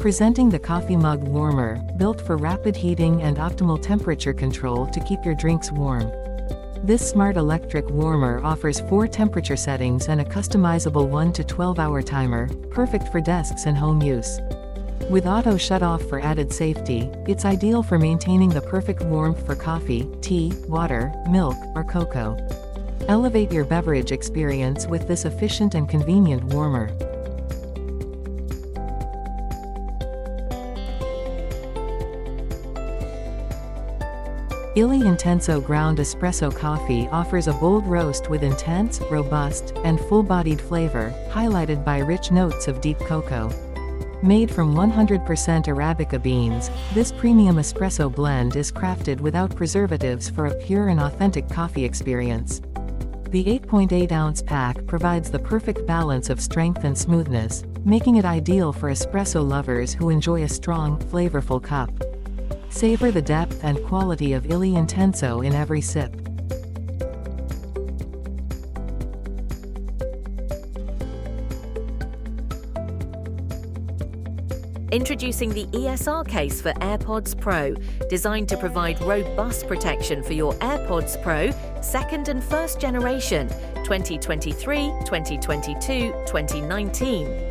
Presenting the coffee mug warmer, built for rapid heating and optimal temperature control to keep your drinks warm. This smart electric warmer offers 4 temperature settings and a customizable 1 to 12-hour timer, perfect for desks and home use. With auto shut-off for added safety, it's ideal for maintaining the perfect warmth for coffee, tea, water, milk, or cocoa. Elevate your beverage experience with this efficient and convenient warmer. Illy Intenso ground espresso coffee offers a bold roast with intense, robust, and full-bodied flavor, highlighted by rich notes of deep cocoa. Made from 100% Arabica beans, this premium espresso blend is crafted without preservatives for a pure and authentic coffee experience. The 8.8-ounce pack provides the perfect balance of strength and smoothness, making it ideal for espresso lovers who enjoy a strong, flavorful cup. Savor the depth and quality of Illy Intenso in every sip. Introducing the ESR case for AirPods Pro, designed to provide robust protection for your AirPods Pro 2nd and 1st generation, 2023, 2022, 2019.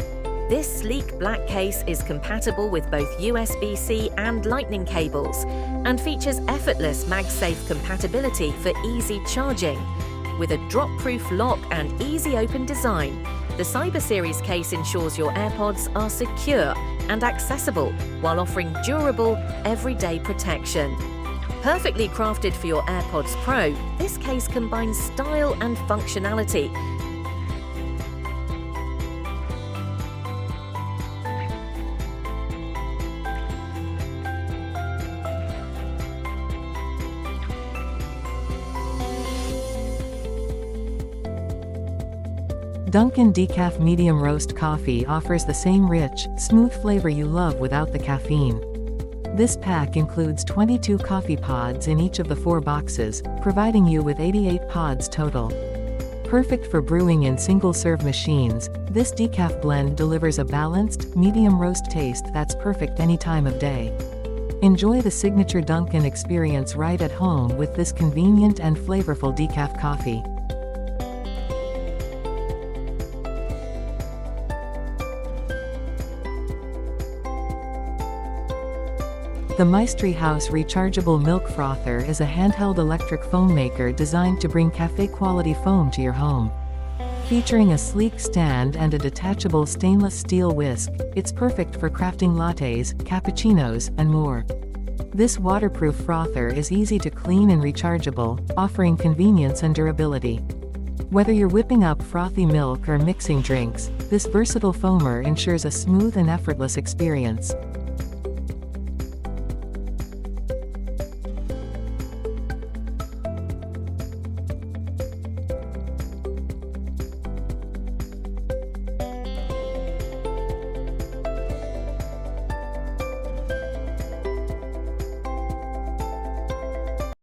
This sleek black case is compatible with both USB-C and Lightning cables, and features effortless MagSafe compatibility for easy charging. With a drop-proof lock and easy open design, the Cyber Series case ensures your AirPods are secure and accessible while offering durable, everyday protection. Perfectly crafted for your AirPods Pro, this case combines style and functionality. Dunkin Decaf Medium Roast Coffee offers the same rich, smooth flavor you love without the caffeine. This pack includes 22 coffee pods in each of the 4 boxes, providing you with 88 pods total. Perfect for brewing in single-serve machines, this decaf blend delivers a balanced, medium roast taste that's perfect any time of day. Enjoy the signature Dunkin experience right at home with this convenient and flavorful decaf coffee. The Maestri House Rechargeable Milk Frother is a handheld electric foam maker designed to bring cafe-quality foam to your home. Featuring a sleek stand and a detachable stainless steel whisk, it's perfect for crafting lattes, cappuccinos, and more. This waterproof frother is easy to clean and rechargeable, offering convenience and durability. Whether you're whipping up frothy milk or mixing drinks, this versatile foamer ensures a smooth and effortless experience.